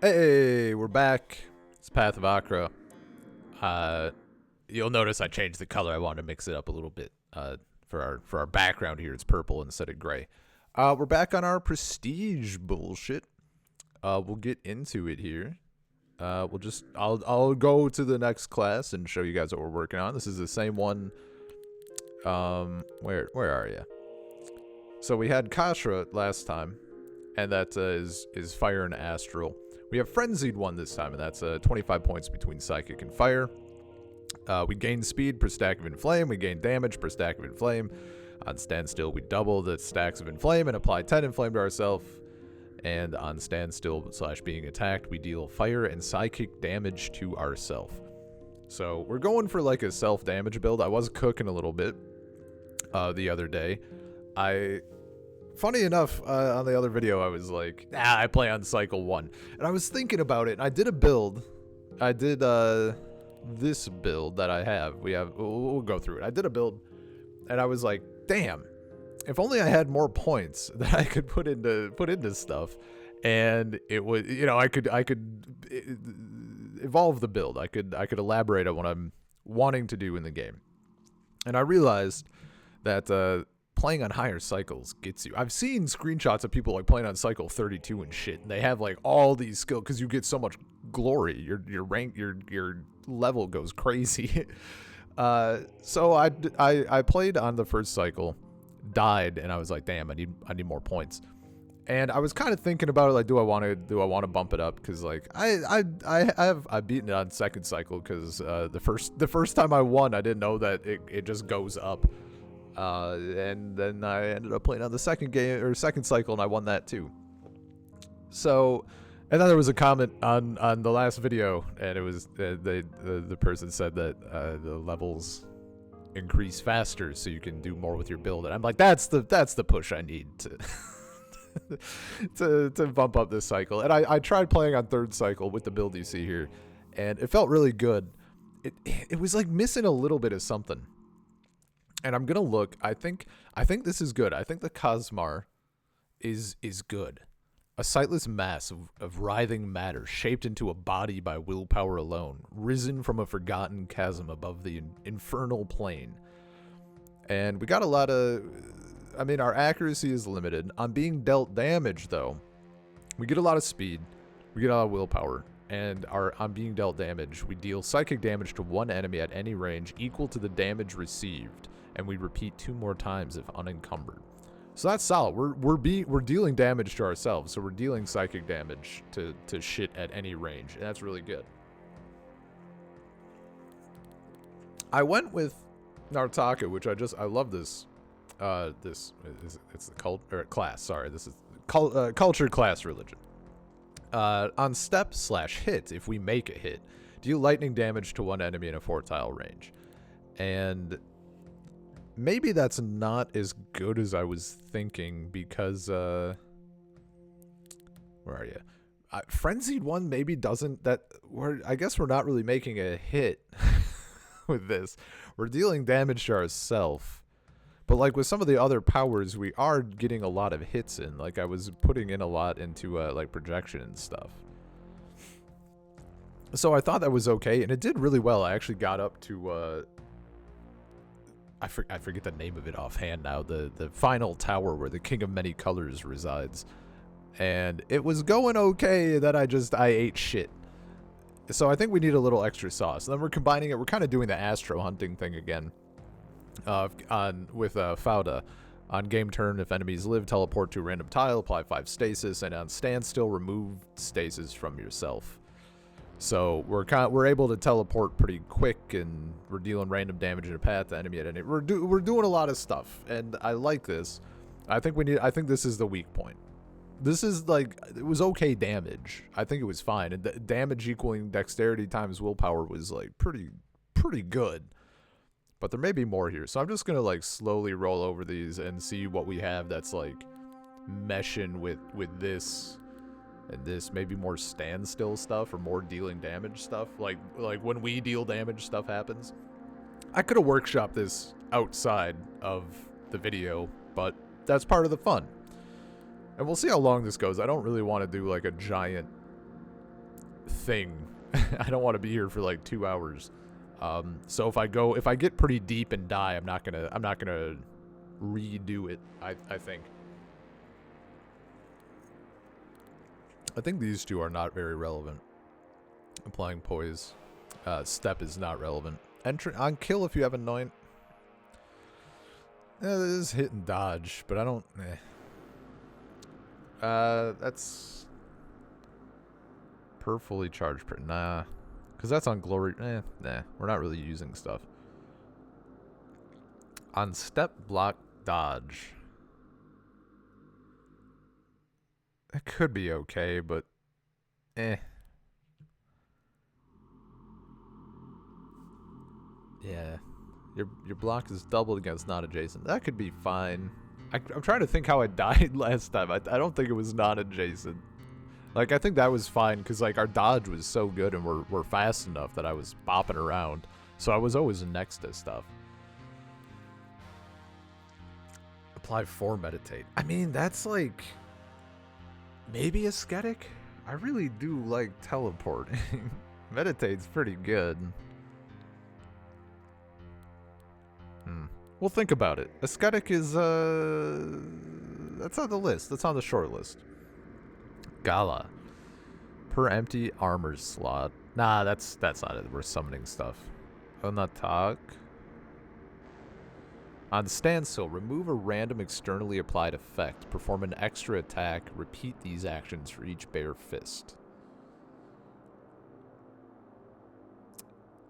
Hey, we're back. It's Path of Achra. You'll notice I changed the color. I wanted to mix it up a little bit. For our background here, it's purple instead of gray. We're back on our prestige bullshit. We'll get into it here. I'll go to the next class and show you guys what we're working on. This is the same one. Where are you? So we had Achra last time, and that is fire and astral. We have Frenzied One this time, and that's 25 points between Psychic and Fire. We gain speed per stack of Inflame. We gain damage per stack of Inflame. On Standstill, we double the stacks of Inflame and apply 10 Inflame to ourselves. And on Standstill / being attacked, we deal Fire and Psychic damage to ourselves. So we're going for like a self-damage build. I was cooking a little bit the other day. Funny enough, on the other video, I was like, I play on cycle 1. And I was thinking about it, and I did a build. I did this build that I have. We'll go through it. I did a build, and I was like, damn, if only I had more points that I could put into stuff. And it was, I could evolve the build. I could elaborate on what I'm wanting to do in the game. And I realized that playing on higher cycles gets you. I've seen screenshots of people like playing on cycle 32 and shit, and they have like all these skills because you get so much glory. Your rank, your level goes crazy. So I played on the first cycle, died, and I was like, damn, I need more points. And I was kind of thinking about it, like, do I want to bump it up? Because like I've beaten it on second cycle because the first time I won, I didn't know that it just goes up. And then I ended up playing on the second cycle, and I won that too. So, and then there was a comment on the last video, and it was the person said that the levels increase faster, so you can do more with your build. And I'm like, that's the push I need to to bump up this cycle. And I tried playing on third cycle with the build you see here, and it felt really good. It was like missing a little bit of something. And I'm gonna look. I think this is good. I think the Cosmar is good. A sightless mass of writhing matter shaped into a body by willpower alone, risen from a forgotten chasm above the infernal plane. And we got a lot of. I mean, our accuracy is limited. On being dealt damage, though, we get a lot of speed. We get a lot of willpower. And on being dealt damage, we deal psychic damage to one enemy at any range equal to the damage received. And we repeat 2 more times if unencumbered. So that's solid. We're dealing damage to ourselves, so we're dealing psychic damage to shit at any range, and that's really good. I went with Nartaka, which I love this. It's the class. Sorry, this is culture, class, religion. On step / hit, if we make a hit, deal lightning damage to one enemy in a 4-tile range, and maybe that's not as good as I was thinking because, where are you? Frenzied One maybe doesn't, I guess we're not really making a hit with this. We're dealing damage to ourselves. But like with some of the other powers, we are getting a lot of hits in. Like I was putting in a lot into like projection and stuff. So I thought that was okay, and it did really well. I actually got up to, I forget the name of it offhand now, the final tower where the King of Many Colors resides. And it was going okay, that I ate shit. So I think we need a little extra sauce. And then we're combining it, we're kind of doing the astro hunting thing again. With Fauda. On game turn, if enemies live, teleport to a random tile, apply 5 stasis, and on standstill, remove stasis from yourself. So we're able to teleport pretty quick, and we're dealing random damage in a path to enemy at any. We're doing a lot of stuff, and I like this. I think this is the weak point. This is like, it was okay damage. I think it was fine, and the damage equaling dexterity times willpower was like pretty good. But there may be more here, so I'm just gonna like slowly roll over these and see what we have that's like meshing with this. And this, maybe more standstill stuff or more dealing damage stuff. Like when we deal damage, stuff happens. I could have workshopped this outside of the video, but that's part of the fun. And we'll see how long this goes. I don't really want to do like a giant thing. I don't want to be here for like 2 hours. So if I get pretty deep and die, I'm not gonna redo it. I think. I think these two are not very relevant. Applying poise. Step is not relevant. Entry on kill if you have anoint. This is hit and dodge, but I don't. That's per fully charged. Nah, because that's on glory. Nah, we're not really using stuff. On step, block, dodge. It could be okay, but Yeah, your block is doubled against non-adjacent. That could be fine. I'm trying to think how I died last time. I don't think it was non-adjacent. Like, I think that was fine because, like, our dodge was so good and we're fast enough that I was bopping around. So I was always next to stuff. Apply 4 meditate. I mean, that's like maybe ascetic. I really do like teleporting. Meditate's pretty good. Well, think about it. Ascetic is that's on the list. That's on the short list. Gala. Per empty armor slot. Nah, that's not it. We're summoning stuff. Onatak. On standstill, remove a random externally applied effect. Perform an extra attack. Repeat these actions for each bare fist.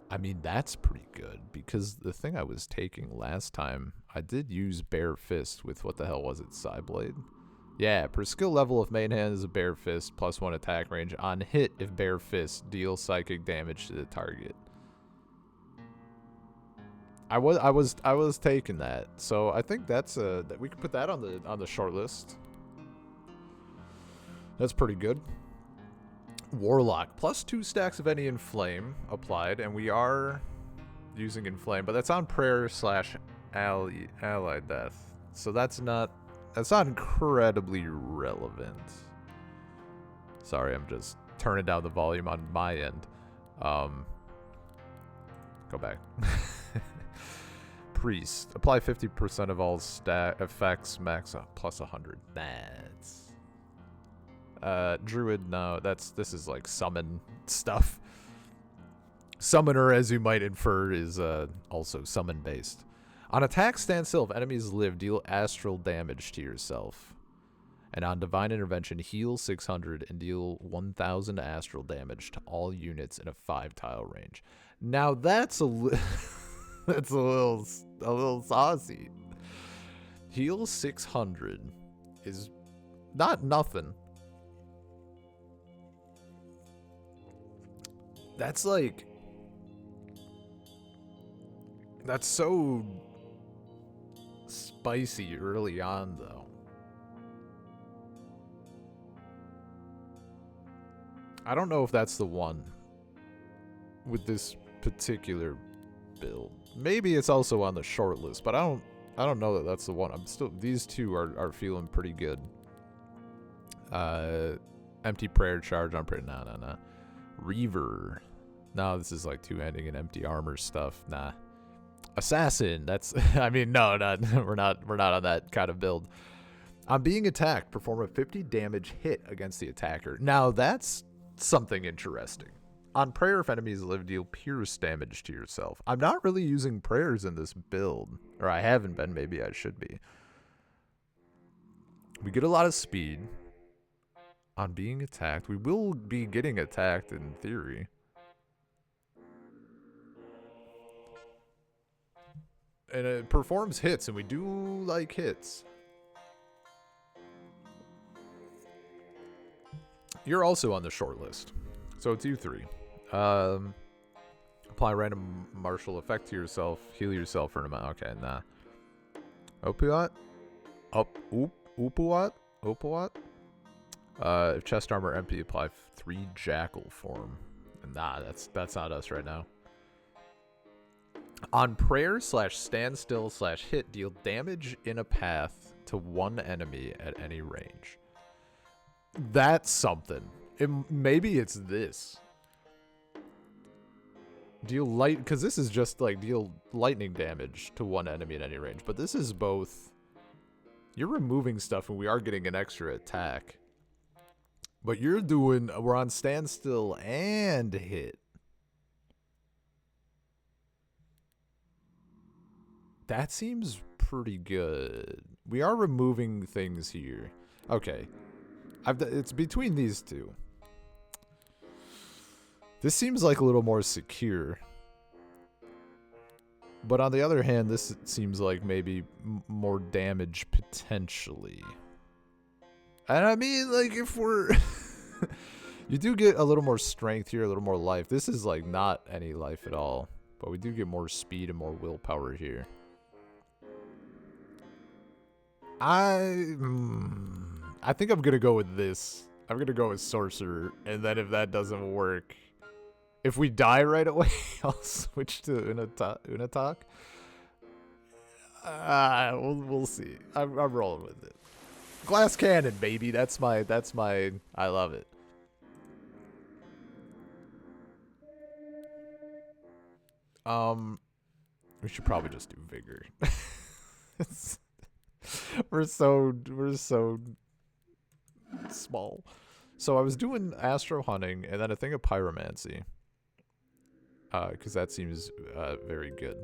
I mean, that's pretty good, because the thing I was taking last time, I did use bare fist with, what the hell was it, Psyblade? Yeah, per skill level, if main hand is a bare fist, +1 attack range. On hit, if bare fist, deal psychic damage to the target. I was taking that, so I think that's that we could put that on the short list. That's pretty good. Warlock, +2 stacks of any inflame applied, and we are using inflame, but that's on prayer / ally death, so that's not incredibly relevant. Sorry, I'm just turning down the volume on my end. Go back. Priest, apply 50% of all stat effects, max +100. That's Druid, no, this is like summon stuff. Summoner, as you might infer, is also summon based. On attack standstill, if enemies live, deal astral damage to yourself. And on divine intervention, heal 600 and deal 1000 astral damage to all units in a 5-tile range. Now that's that's a little saucy. Heal 600 is not nothing. That's like, that's so spicy early on, though. I don't know if that's the one with this particular build. Maybe it's also on the short list, but I don't know that that's the one. These two are feeling pretty good. Empty prayer charge on prayer. Nah. Reaver. No, this is like two-handing and empty armor stuff. Nah. Assassin. That's. I mean, no, we're not on that kind of build. On being attacked, perform a 50 damage hit against the attacker. Now that's something interesting. On prayer, if enemies live, deal pierce damage to yourself. I'm not really using prayers in this build, or I haven't been. Maybe I should be. We get a lot of speed. On being attacked, we will be getting attacked in theory. And it performs hits, and we do like hits. You're also on the short list, so it's you three. Apply random martial effect to yourself. Heal yourself for an amount. Okay, nah. Opuat? Opuat? If chest armor empty, apply 3 jackal form. Nah, that's not us right now. On prayer / standstill / hit, deal damage in a path to one enemy at any range. That's something. Maybe it's this. Deal light, because this is just like deal lightning damage to one enemy at any range. But this is both. You're removing stuff and we are getting an extra attack. But we're on standstill and hit. That seems pretty good. We are removing things here. Okay. It's between these two. This seems like a little more secure. But on the other hand, this seems like maybe more damage potentially. And I mean, like, if we're... you do get a little more strength here, a little more life. This is, like, not any life at all. But we do get more speed and more willpower here. I think I'm going to go with this. I'm going to go with Sorcerer. And then if that doesn't work... If we die right away, I'll switch to Unatalk. We'll see. I'm rolling with it. Glass cannon, baby. That's my. I love it. We should probably just do vigor. we're so small. So I was doing astro hunting and then a thing of pyromancy. Because that seems very good.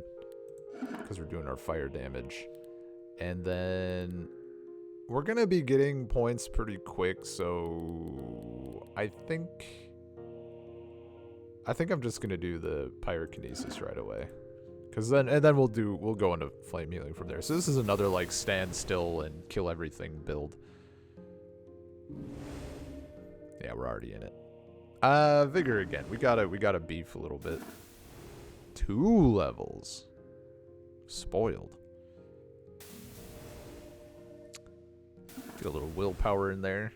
Because we're doing our fire damage. And then we're going to be getting points pretty quick, so I think I'm just going to do the pyrokinesis right away. Cuz then we'll go into flame healing from there. So this is another like stand still and kill everything build. Yeah, we're already in it. Vigor again. We gotta beef a little bit. 2 levels. Spoiled. Get a little willpower in there.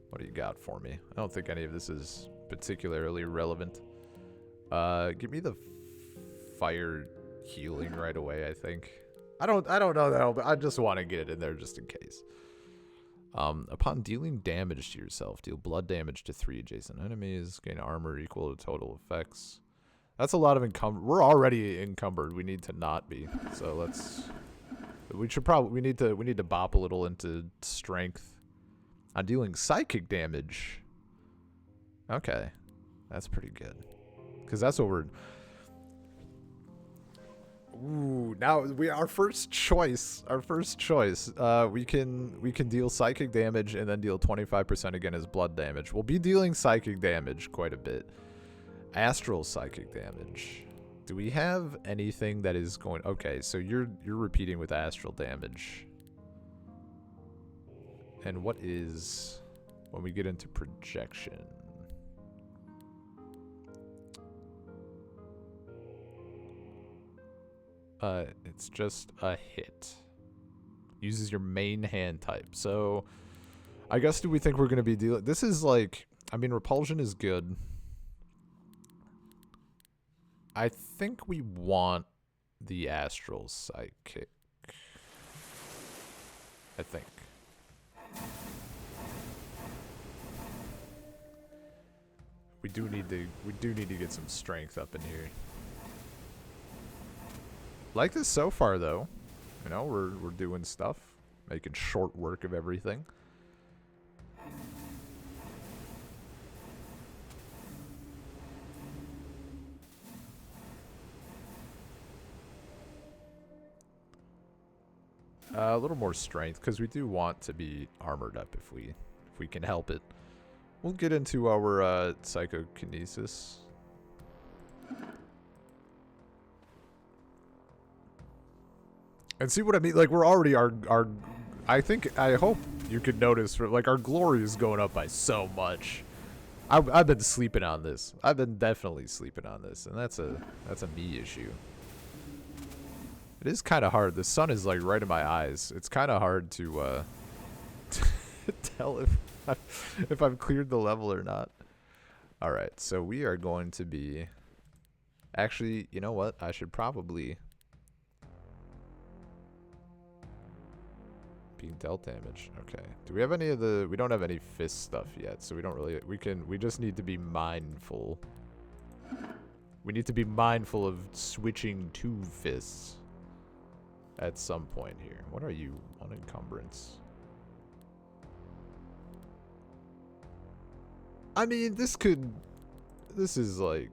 What do you got for me? I don't think any of this is particularly relevant. Give me the fire healing right away, I think. I don't know that, but I just want to get it in there just in case. Upon dealing damage to yourself, deal blood damage to 3 adjacent enemies, gain armor equal to total effects. That's a lot of encumbered. We're already encumbered. We need to not be. So we need to bop a little into strength. On dealing psychic damage. Okay. That's pretty good. Because that's what we're... Ooh, now our first choice. We can deal psychic damage and then deal 25% again as blood damage. We'll be dealing psychic damage quite a bit. Astral psychic damage. Do we have anything that is going... Okay, so you're repeating with astral damage. And what is when we get into projection? It's just a hit. Uses your main hand type. So, I guess do we think we're going to be dealing... This is like... I mean, repulsion is good. I think we want the astral psychic. I think. We do need to get some strength up in here. Like this so far though. You know, we're doing stuff, making short work of everything. A little more strength because we do want to be armored up if we can help it. We'll get into our psychokinesis. And see what I mean? Like, we're already I hope you could notice, like, our glory is going up by so much. I've been sleeping on this. I've been definitely sleeping on this, and that's a me issue. It is kind of hard. The sun is, like, right in my eyes. It's kind of hard to tell if I've cleared the level or not. All right, so we are going to be... Actually, you know what? I should probably... Being dealt damage. Okay. Do we have any of the... We don't have any fist stuff yet, so we don't really... We just need to be mindful. We need to be mindful of switching to fists at some point here. What are you? One encumbrance. I mean, this is like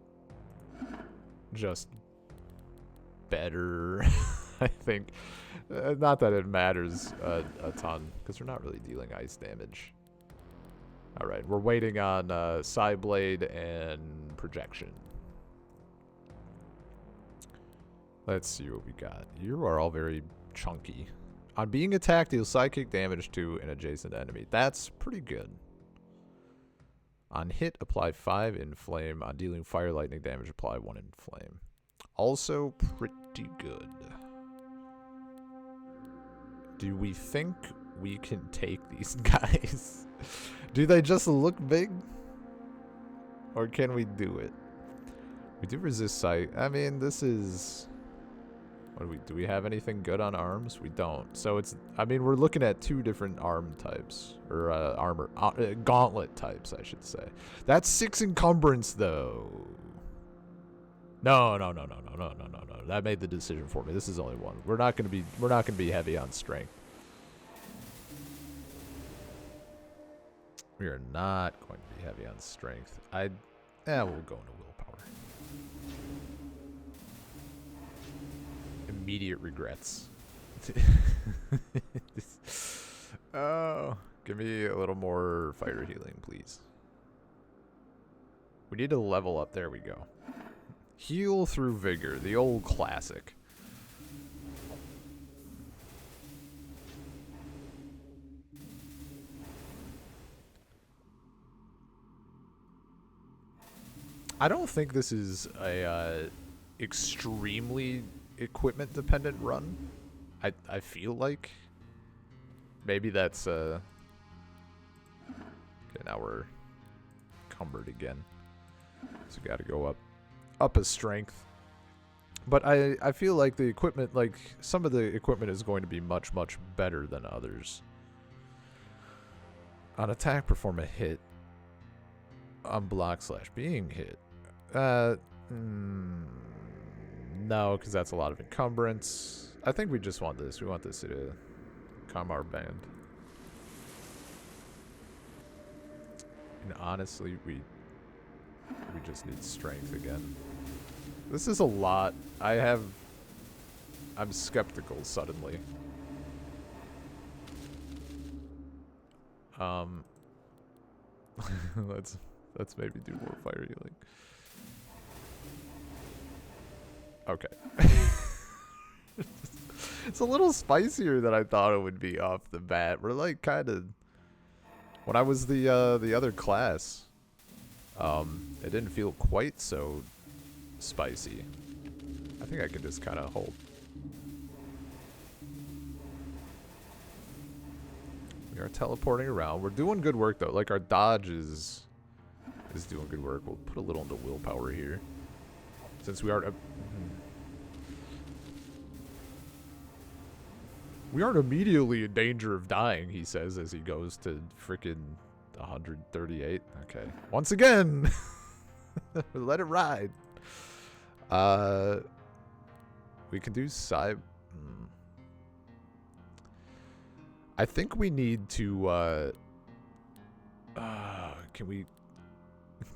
just better, I think. Not that it matters a ton, because we're not really dealing ice damage. Alright, we're waiting on Side Blade and Projection. Let's see what we got. You are all very chunky. On being attacked, deal psychic damage to an adjacent enemy. That's pretty good. On hit, apply 5 in flame. On dealing fire lightning damage, apply 1 in flame. Also pretty good. Do we think we can take these guys? Do they just look big? Or can we do it? We do resist sight. I mean, this is... do we have anything good on arms? We don't. So it's... I mean, we're looking at 2 different arm types. Or armor... gauntlet types, I should say. That's 6 encumbrance, though. No. That made the decision for me. This is only 1. We're not gonna be heavy on strength. We are not going to be heavy on strength. We'll go into willpower. Immediate regrets. Oh, give me a little more fire healing, please. We need to level up. There we go. Heal through vigor, the old classic. I don't think this is a extremely equipment dependent run. I feel like maybe that's okay, now we're encumbered again. So we gotta go up a strength. But I feel like the equipment, like some of the equipment is going to be much better than others. On attack, perform a hit. On block / being hit. No, because that's a lot of encumbrance. I think we just want this. We want this to calm our band. And honestly, we just need strength again. This is a lot. I'm skeptical suddenly. Let's maybe do more fire healing. Okay. It's a little spicier than I thought it would be off the bat. We're like kind of... When I was the other class, it didn't feel quite so spicy. I think I can just kind of hold. We are teleporting around. We're doing good work though. Like our dodge is doing good work. We'll put a little into willpower here. Since we aren't immediately in danger of dying, he says as he goes to frickin' 138. Okay. Once again, let it ride. We can do side. I think we need to.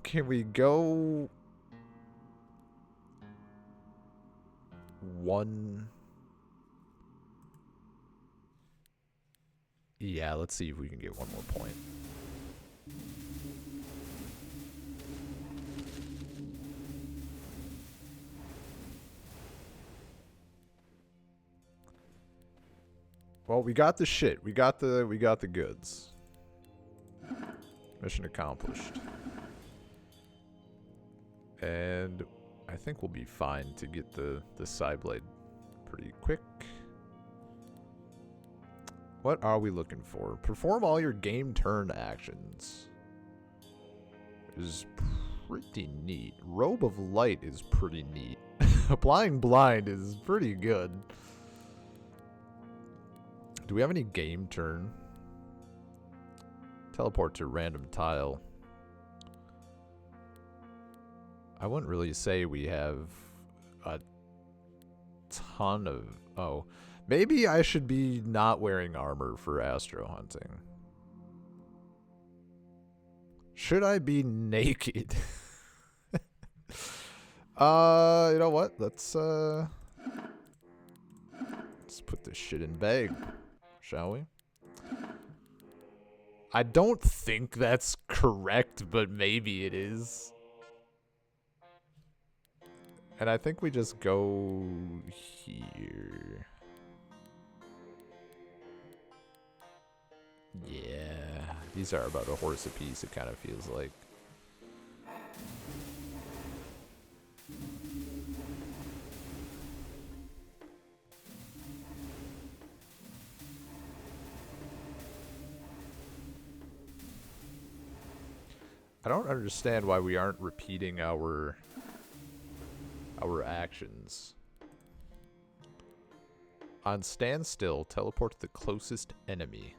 Can we go one? Yeah, let's see if we can get one more point. Well, we got the shit. We got the goods. Mission accomplished. And I think we'll be fine to get the side blade pretty quick. What are we looking for? Perform all your game turn actions. Is pretty neat. Robe of Light is pretty neat. Applying Blind is pretty good. Do we have any game turn? Teleport to random tile. I wouldn't really say we have a ton of... Oh, maybe I should be not wearing armor for astro hunting. Should I be naked? You know what? Let's put this shit in bag, shall we? I don't think that's correct, but maybe it is. And I think we just go here. Yeah, these are about a horse apiece, it kind of feels like. I don't understand why we aren't repeating our actions. On standstill, teleport to the closest enemy.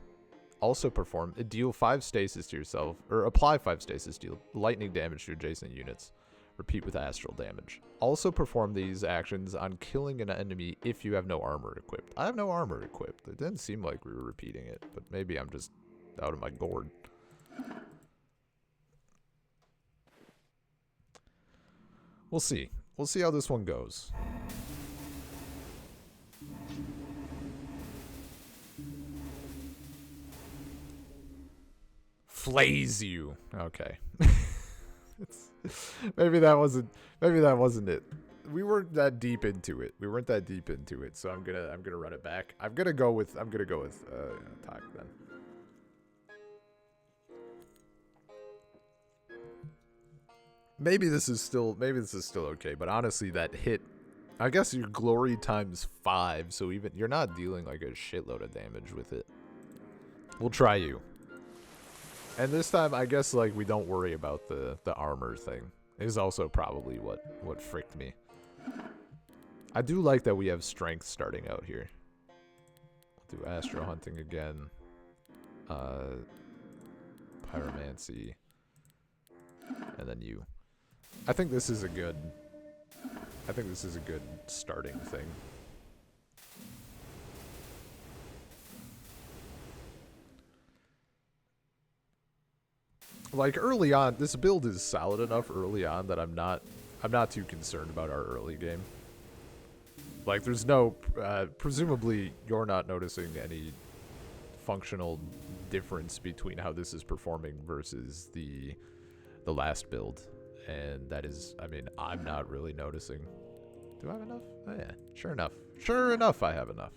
Also perform, deal 5 stasis to yourself, or apply 5 stasis, deal lightning damage to adjacent units. Repeat with astral damage. Also perform these actions on killing an enemy if you have no armor equipped. I have no armor equipped. It didn't seem like we were repeating it, but maybe I'm just out of my gourd. We'll see. We'll see how this one goes. Flays you. Okay. maybe that wasn't it. We weren't that deep into it. So I'm gonna run it back. I'm gonna go with attack then. Maybe this is still okay, but honestly that hit, I guess your glory times 5, so even you're not dealing like a shitload of damage with it. We'll try you. And this time I guess like we don't worry about the armor thing. Is also probably what fricked me. I do like that we have strength starting out here. We'll do astro hunting again. Pyromancy. And then you. I think this is a good starting thing. Like early on, this build is solid enough early on that I'm not too concerned about our early game. Like there's no presumably you're not noticing any functional difference between how this is performing versus the last build. And that is, I mean, I'm not really noticing. Do I have enough? Oh, yeah, sure enough. Sure enough, I have enough.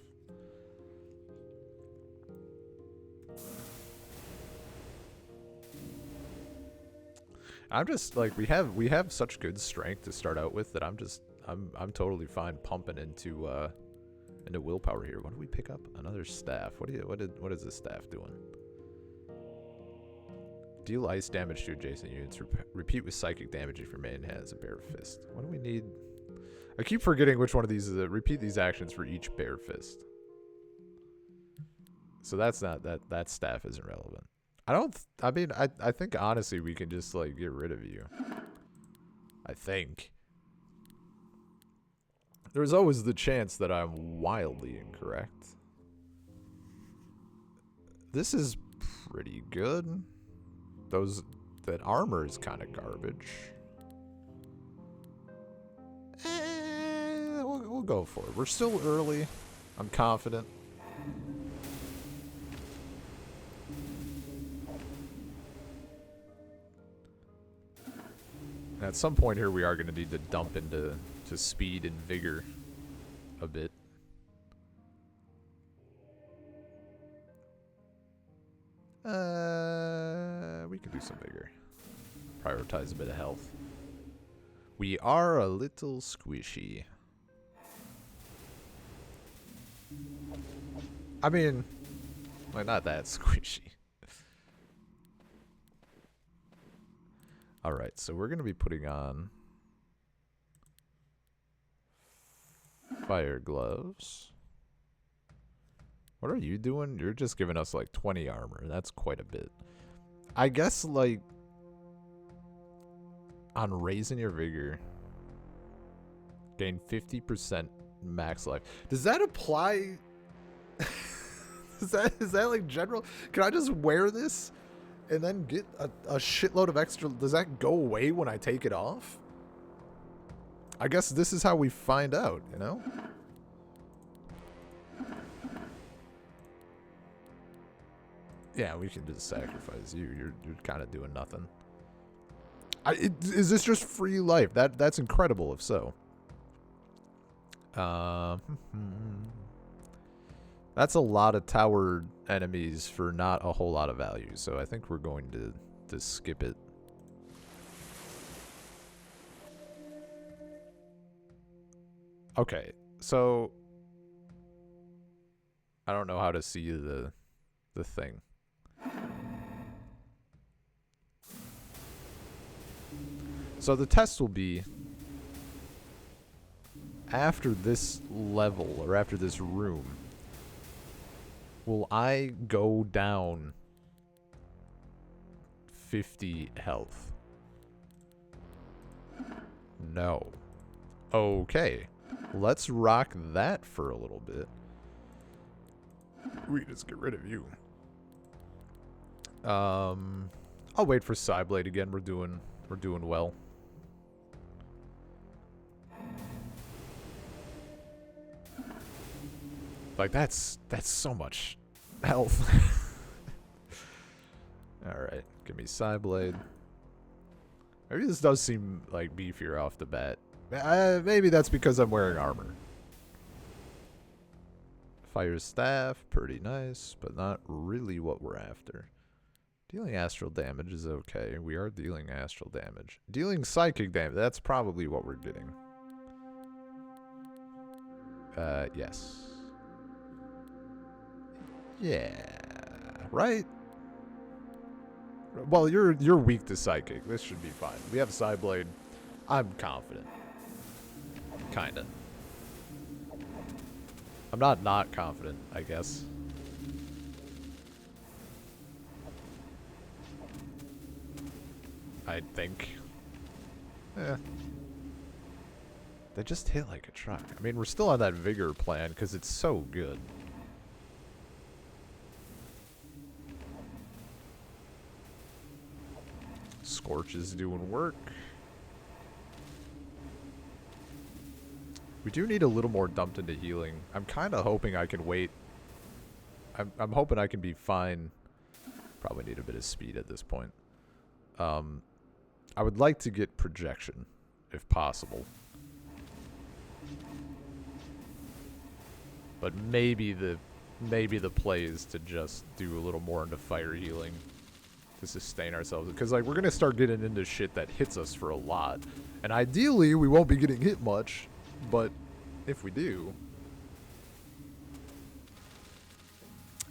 I'm just like we have such good strength to start out with that I'm totally fine pumping into willpower here. What did we pick up? Another staff. What is this staff doing? Deal ice damage to adjacent units. Repeat with psychic damage if your main has a bare fist. What do we need? I keep forgetting which one of these is it. Repeat these actions for each bare fist. So that's not that staff isn't relevant. I think honestly we can just like get rid of you. I think. There's always the chance that I'm wildly incorrect. This is pretty good. That armor is kind of garbage. We'll go for it. We're still early. I'm confident. And at some point here, we are going to need to dump into speed and vigor a bit. We can do some vigor. Prioritize a bit of health. We are a little squishy. I mean, like not that squishy. Alright, so we're going to be putting on fire gloves. What are you doing? You're just giving us like 20 armor. That's quite a bit. I guess like On raising your vigor, gain 50% max life. Does that apply? is that like general? Can I just wear this and then get a shitload of extra? Does that go away when I take it off? I guess this is how we find out, you know? Yeah, we can just sacrifice you. You're kind of doing nothing. Is this just free life? That's incredible if so. That's a lot of tower enemies for not a whole lot of value, so I think we're going to skip it. Okay, so I don't know how to see the thing. So the test will be after this level, or after this room, will I go down 50 health? No. Okay. Let's rock that for a little bit. We just get rid of you. I'll wait for Psyblade again. We're doing well. Like that's so much health. Alright, give me Psyblade. Maybe this does seem like beefier off the bat. Maybe that's because I'm wearing armor. Fire Staff, pretty nice, but not really what we're after. Dealing astral damage is okay. We are dealing astral damage. Dealing psychic damage, that's probably what we're getting. Yes. Yeah, right? Well, you're weak to psychic. This should be fine. We have Psyblade. I'm confident. Kinda. I'm not confident, I guess. I think. Yeah. They just hit like a truck. I mean, we're still on that vigor plan because it's so good. Scorch is doing work. We do need a little more dumped into healing. I'm kind of hoping I can wait. I'm hoping I can be fine. Probably need a bit of speed at this point. I would like to get projection, if possible. But maybe the play is to just do a little more into fire healing to sustain ourselves, because like we're gonna start getting into shit that hits us for a lot, and ideally we won't be getting hit much, but if we do,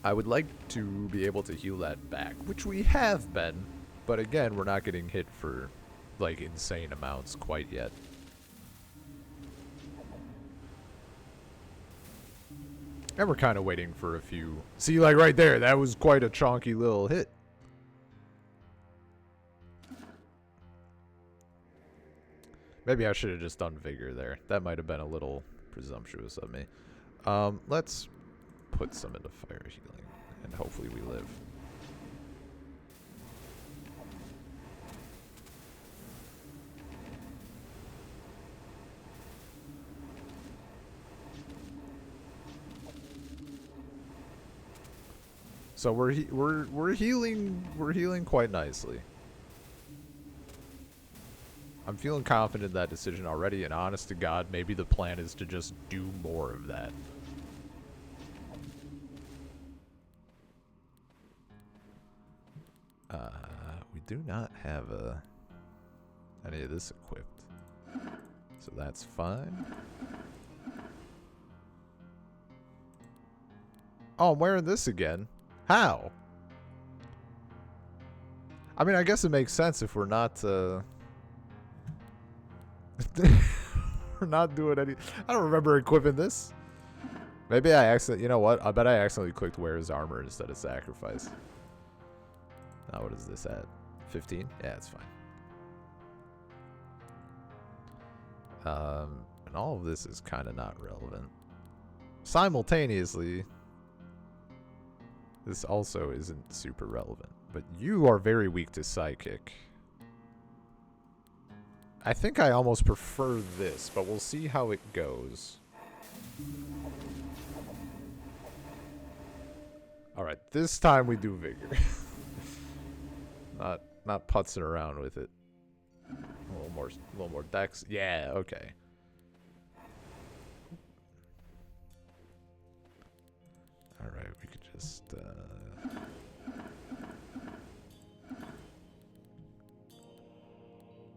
I would like to be able to heal that back, which we have been, but again, we're not getting hit for like insane amounts quite yet. And we're kind of waiting for a few. See, like right there, that was quite a chonky little hit. Maybe I should have just done vigor there. That might have been a little presumptuous of me. Let's put some into fire healing, and hopefully we live. So we're healing quite nicely. I'm feeling confident in that decision already, and honest to God, maybe the plan is to just do more of that. We do not have any of this equipped, so that's fine. Oh, I'm wearing this again. How? I mean, I guess it makes sense if we're not we're not doing any. I don't remember equipping this. Maybe I accidentally. You know what? I bet I accidentally clicked wears armor instead of sacrifice. Now what is this at? 15? Yeah, it's fine. And all of this is kind of not relevant. Simultaneously, this also isn't super relevant. But you are very weak to Psychic. I think I almost prefer this, but we'll see how it goes. Alright, this time we do Vigor. Not putzing around with it. A little more dex. Yeah, okay. Alright, we could just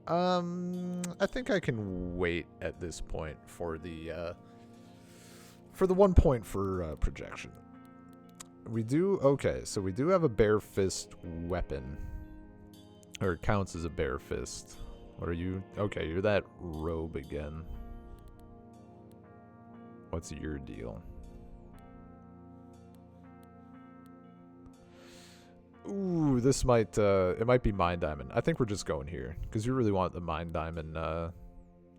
I think I can wait at this point for the 1 point for projection. We do, okay, so we do have a bare fist weapon. Or it counts as a bare fist. What are you? Okay, you're that robe again. What's your deal? Ooh, this might, it might be Mind Diamond. I think we're just going here, because you really want the Mind Diamond,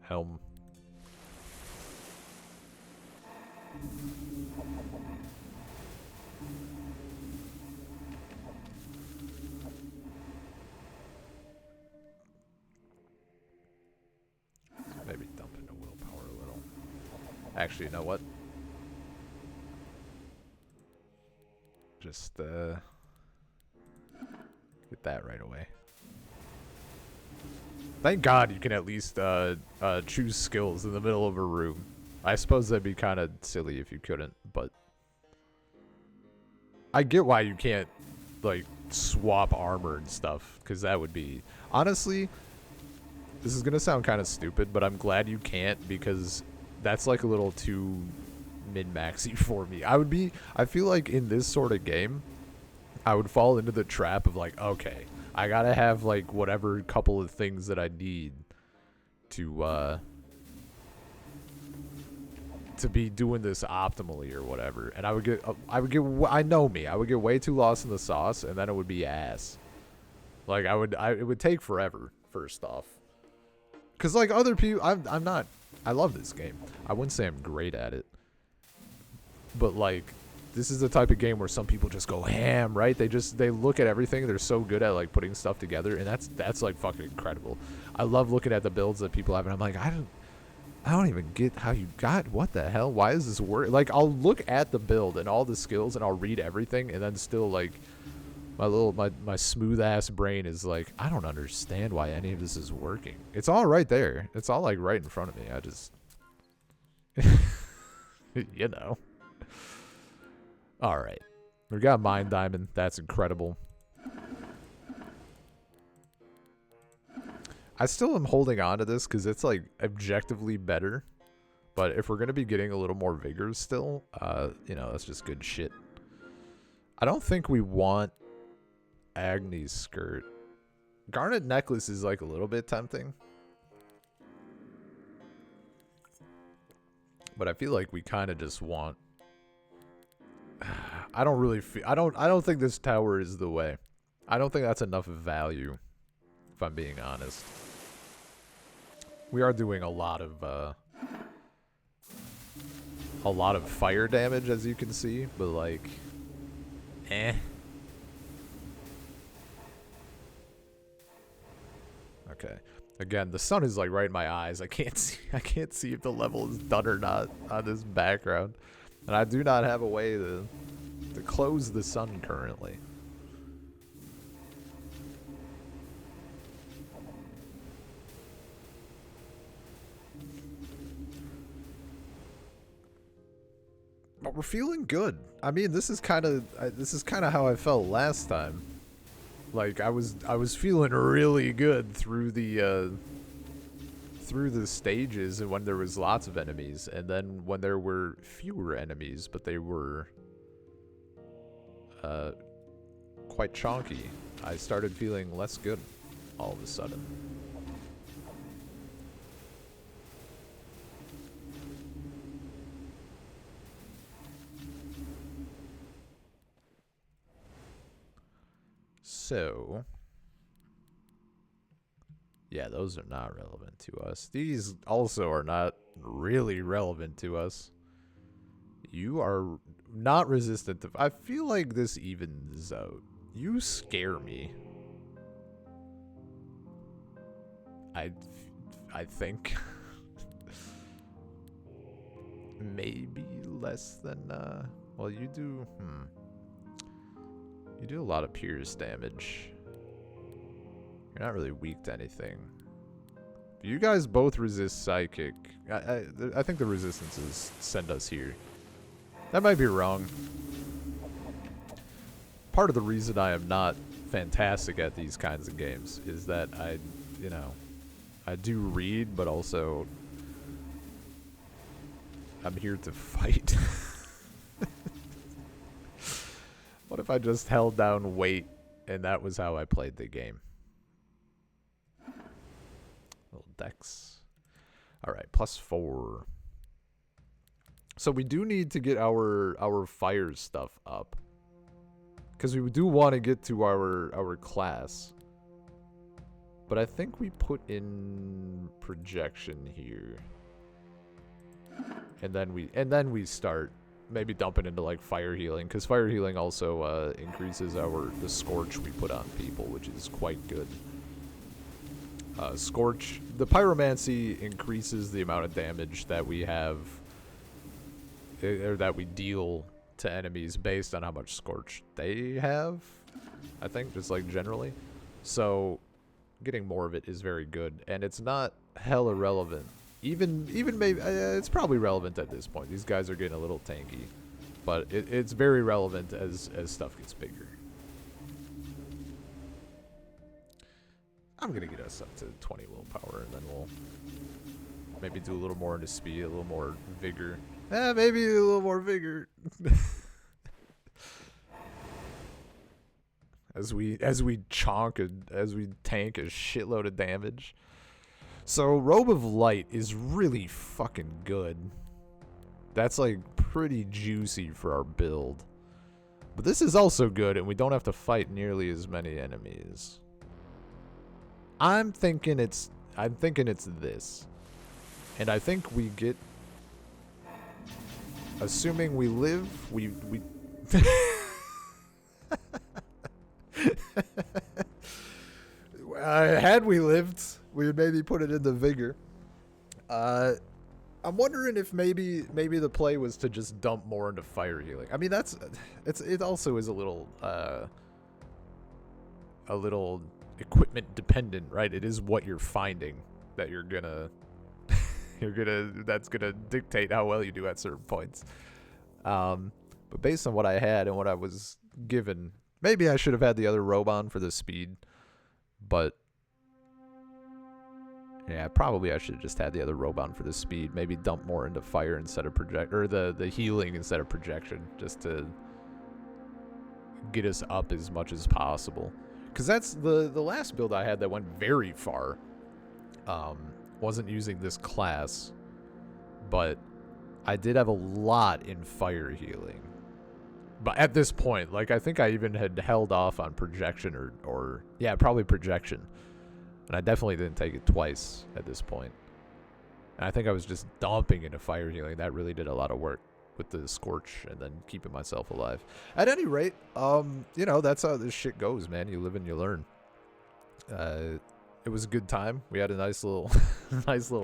helm. Maybe dump into willpower a little. Actually, you know what? Just, get that right away. Thank God you can at least choose skills in the middle of a room. I suppose that'd be kind of silly if you couldn't, but I get why you can't like swap armor and stuff, because that would be, honestly, this is gonna sound kind of stupid, but I'm glad you can't, because that's like a little too min-maxy for me. I feel like in this sort of game, I would fall into the trap of like, okay, I gotta have like whatever couple of things that I need to be doing this optimally or whatever, and I would get I know me, I would get way too lost in the sauce, and then it would be ass. Like it would take forever. First off, because like other people, I love this game. I wouldn't say I'm great at it, but like, this is the type of game where some people just go ham, right? They look at everything. They're so good at like putting stuff together, and that's like fucking incredible. I love looking at the builds that people have, and I'm like, I don't even get how you got, what the hell? Why is this work? Like, I'll look at the build and all the skills, and I'll read everything, and then still like my smooth ass brain is like, I don't understand why any of this is working. It's all right there. It's all like right in front of me. I just you know. All right, we got Mind Diamond. That's incredible. I still am holding on to this because it's like objectively better. But if we're gonna be getting a little more vigor still, you know, that's just good shit. I don't think we want Agni's skirt. Garnet necklace is like a little bit tempting, but I feel like we kind of just want. I don't really feel. I don't think this tower is the way. I don't think that's enough value, if I'm being honest. We are doing a lot of fire damage, as you can see, but like, eh. Okay. Again, the sun is like right in my eyes. I can't see if the level is done or not on this background. And I do not have a way to close the sun currently. But we're feeling good. I mean, this is kind of how I felt last time. Like I was feeling really good through the stages, and when there was lots of enemies, and then when there were fewer enemies, but they were quite chonky, I started feeling less good all of a sudden. So Yeah, those are not relevant to us. These also are not really relevant to us. You are not resistant to... I feel like this evens out. You scare me. I think. Maybe less than... well, you do... You do a lot of pierce damage. You're not really weak to anything. But you guys both resist psychic. I think the resistances send us here. That might be wrong. Part of the reason I am not fantastic at these kinds of games is that I do read, but also I'm here to fight. What if I just held down weight and that was how I played the game? Little dex. Alright, +4. So we do need to get our fire stuff up. Because we do want to get to our class. But I think we put in projection here. And then we start maybe dumping into like fire healing, because fire healing also increases the scorch we put on people, which is quite good. Scorch, the pyromancy increases the amount of damage that we have, or that we deal to enemies based on how much scorch they have, I think, just like generally. So getting more of it is very good, and it's not hella relevant. Even maybe it's probably relevant at this point. These guys are getting a little tanky, but it's very relevant as stuff gets bigger. I'm gonna get us up to 20 willpower, and then we'll maybe do a little more into speed, a little more vigor. Maybe a little more vigor. as we chonk as we tank a shitload of damage. So Robe of Light is really fucking good. That's like pretty juicy for our build. But this is also good, and we don't have to fight nearly as many enemies. I'm thinking it's this. And I think we get, assuming we live, we had we lived, we would maybe put it into vigor. I'm wondering if maybe the play was to just dump more into fire healing. I mean, it also is a little equipment dependent, right? It is what you're finding that that's gonna dictate how well you do at certain points. But based on what I had and what I was given, maybe I should have had the other robe on for the speed, but yeah, probably I should have just had the other robe on for the speed. Maybe dump more into fire instead of the healing instead of projection, just to get us up as much as possible. Because that's the last build I had that went very far. Wasn't using this class, but I did have a lot in fire healing. But at this point, like, I think I even had held off on projection or yeah, probably projection. And I definitely didn't take it twice at this point. And I think I was just dumping into fire healing. That really did a lot of work with the scorch and then keeping myself alive. At any rate, that's how this shit goes, man. You live and you learn. It was a good time. We had a nice little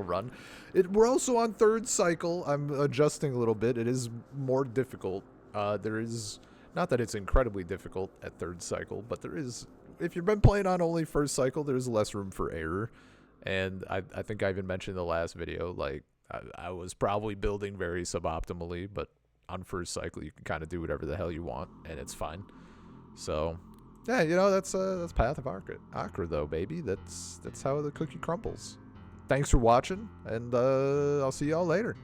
run. We're also on third cycle. I'm adjusting a little bit. It is more difficult. There is, not that it's incredibly difficult at third cycle, but there is, if you've been playing on only first cycle, there's less room for error. And I think I even mentioned in the last video, like, I was probably building very suboptimally, but on first cycle, you can kind of do whatever the hell you want, and it's fine. So, yeah, that's Path of Achra, though, baby. That's how the cookie crumbles. Thanks for watching, and I'll see y'all later.